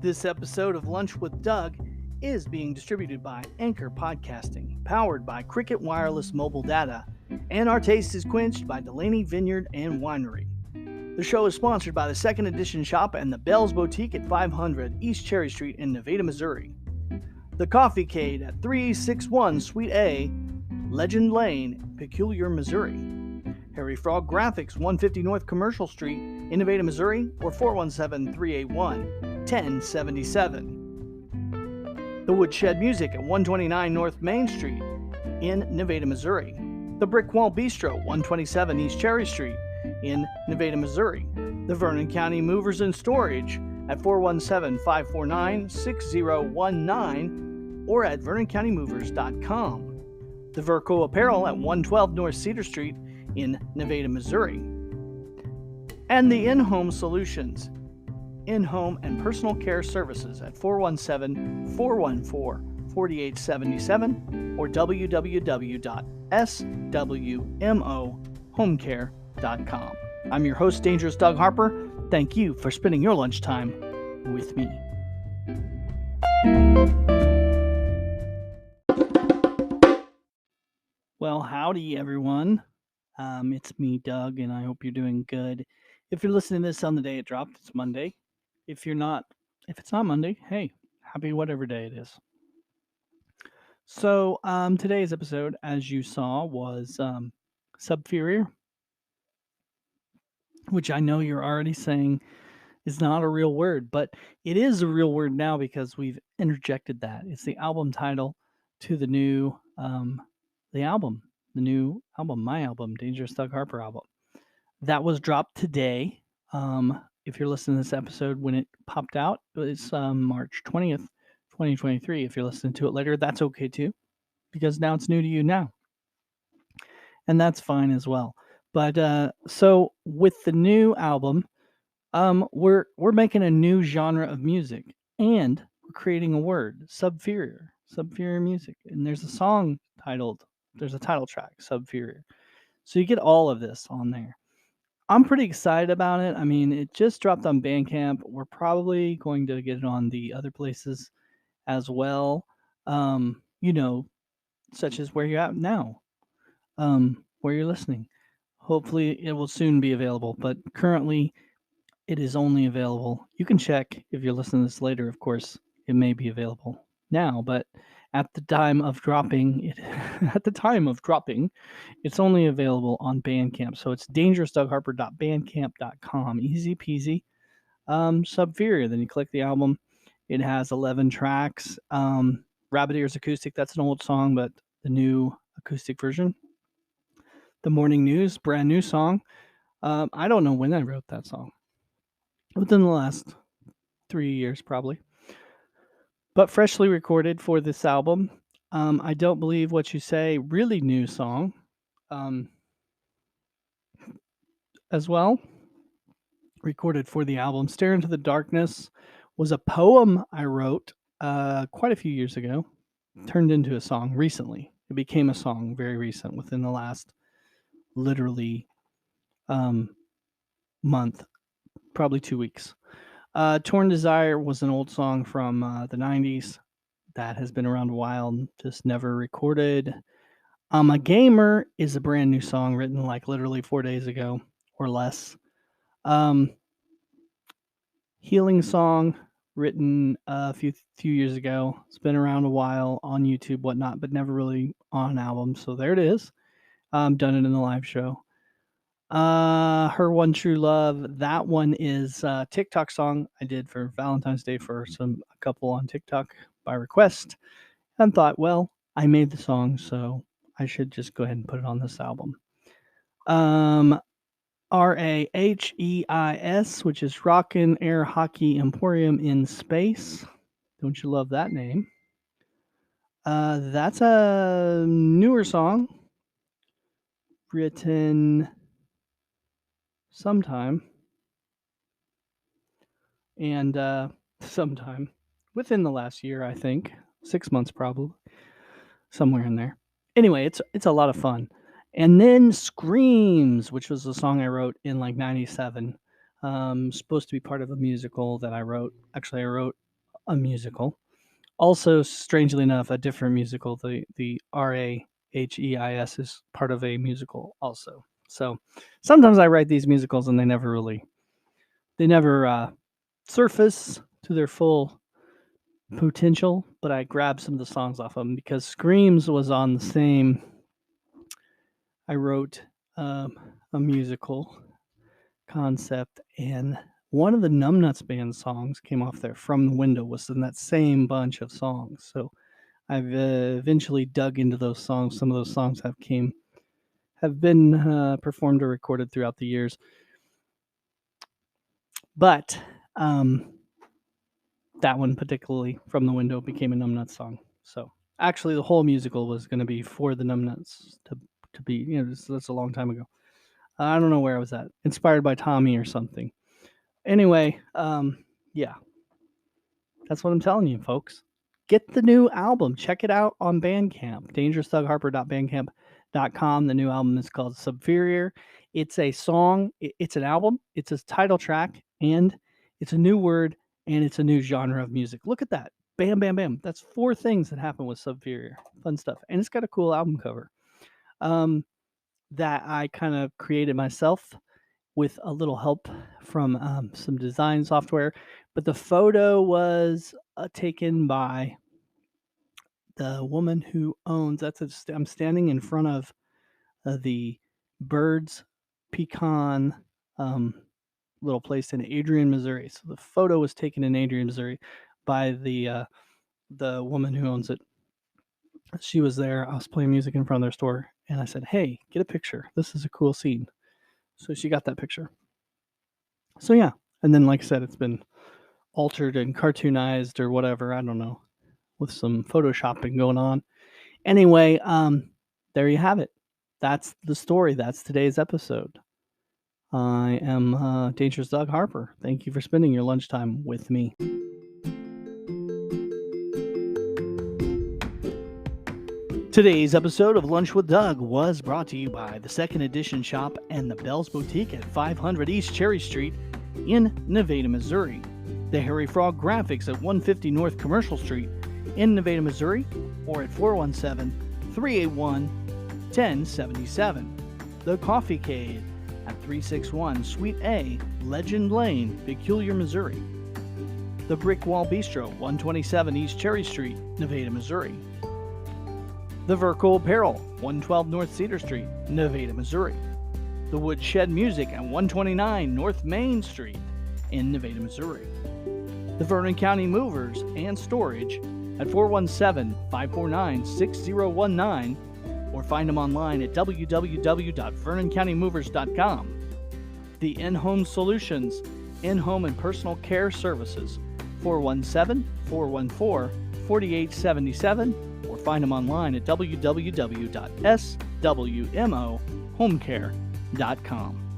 This episode of Lunch with Doug is being distributed by Anchor Podcasting, powered by Cricket Wireless Mobile Data, and our taste is quenched by Delaney Vineyard and Winery. The show is sponsored by the Second Edition Shop and the Bell's Boutique at 500 East Cherry Street in Nevada, Missouri. The Coffee Cade at 361 Suite A, Legend Lane, Peculiar, Missouri. Harry Frog Graphics, 150 North Commercial Street in Nevada, Missouri, or 417-381-1077. The Woodshed Music at 129 North Main Street in Nevada, Missouri. The Brick Wall Bistro, 127 East Cherry Street in Nevada, Missouri. The Vernon County Movers and Storage at 417-549-6019 or at vernoncountymovers.com. The Verco Apparel at 112 North Cedar Street in Nevada, Missouri. And the In-Home Solutions, in-home and personal care services at 417-414-4877 or www.swmohomecare.com. I'm your host, Dangerous Doug Harper. Thank you for spending your lunchtime with me. Well, howdy, everyone. It's me, Doug, and I hope you're doing good. If you're listening to this on the day it dropped, it's Monday. If it's not Monday, hey, happy whatever day it is. So, today's episode, as you saw, was Subferior, which I know you're already saying is not a real word, but it is a real word now because we've interjected that. It's the album title to the new my album, Dangerous Doug Harper album. That was dropped today. If you're listening to this episode when it popped out, it's March 20th, 2023. If you're listening to it later, that's okay too, because now it's new to you now. And that's fine as well. But so with the new album, we're making a new genre of music, and we're creating a word, subferior music. And there's a title track, Subferior. So you get all of this on there. I'm pretty excited about it. I mean, it just dropped on Bandcamp. We're probably going to get it on the other places as well. Such as where you're at now, where you're listening. Hopefully it will soon be available, but currently it is only available. You can check if you're listening to this later, of course, it may be available now, but at the time of dropping, it's only available on Bandcamp. So it's dangerousdougharper.bandcamp.com. Easy peasy. Subferior. Then you click the album. It has 11 tracks. Rabbit Ears Acoustic, that's an old song, but the new acoustic version. The Morning News, brand new song. I don't know when I wrote that song. Within the last 3 years, probably. But freshly recorded for this album. I Don't Believe What You Say, really new song. As well. Recorded for the album. Stare Into the Darkness was a poem I wrote quite a few years ago. Turned into a song recently. It became a song very recent, within the last literally month, probably 2 weeks. Torn Desire was an old song from the 90s that has been around a while, just never recorded. A Gamer is a brand new song written like literally 4 days ago or less. Healing song written a few years ago. It's been around a while on YouTube, whatnot, but never really on an album. So there it is. Done it in the live show. Her One True Love, that one is a TikTok song I did for Valentine's Day for a couple on TikTok by request, and thought, well, I made the song, so I should just go ahead and put it on this album. RAHEIS, which is Rockin' Air Hockey Emporium in Space. Don't you love that name? That's a newer song written sometime within the last year, I think 6 months, probably somewhere in there. Anyway, it's a lot of fun. And then Screams, which was a song I wrote in like 97, supposed to be part of a musical that I wrote. Actually, I wrote a musical. Also, strangely enough, a different musical. The RAHEIS is part of a musical also. So sometimes I write these musicals and they never surface to their full potential, but I grabbed some of the songs off of them because Screams was on the same. I wrote a musical concept, and one of the Numbnuts band songs came off there. From the Window was in that same bunch of songs. So I've eventually dug into those songs. Some of those songs have been performed or recorded throughout the years. But that one particularly, From the Window, became a Numbnuts song. So actually, the whole musical was going to be for the Numbnuts to be. That's a long time ago. I don't know where I was at. Inspired by Tommy or something. Anyway, yeah, that's what I'm telling you, folks. Get the new album. Check it out on Bandcamp. DangerousDougHarper.bandcamp.com. The new album is called Subferior. It's a song. It's an album. It's a title track, and it's a new word, and it's a new genre of music. Look at that. Bam, bam, bam. That's 4 things that happen with Subferior. Fun stuff. And it's got a cool album cover that I kind of created myself with a little help from some design software. But the photo was taken by the woman who owns. I'm standing in front of the Birds Pecan little place in Adrian, Missouri. So the photo was taken in Adrian, Missouri, by the woman who owns it. She was there. I was playing music in front of their store, and I said, "Hey, get a picture. This is a cool scene." So she got that picture. So yeah, and then like I said, it's been altered and cartoonized or whatever. I don't know, with some photoshopping going on. Anyway, there you have it. That's the story. That's today's episode. I am Dangerous Doug Harper. Thank you for spending your lunchtime with me. Today's episode of Lunch with Doug was brought to you by the Second Edition Shop and the Bell's Boutique at 500 East Cherry Street in Nevada, Missouri. The Harry Frog Graphics at 150 North Commercial Street in Nevada, Missouri, or at 417-381-1077. The Coffee Cave at 361 Suite A, Legend Lane, Peculiar, Missouri. The Brick Wall Bistro, 127 East Cherry Street, Nevada, Missouri. The Verco Apparel, 112 North Cedar Street, Nevada, Missouri. The Woodshed Music at 129 North Main Street in Nevada, Missouri. The Vernon County Movers and Storage at 417-549-6019, or find them online at www.vernoncountymovers.com. The In-Home Solutions, In-Home and Personal Care Services, 417-414-4877, or find them online at www.swmohomecare.com.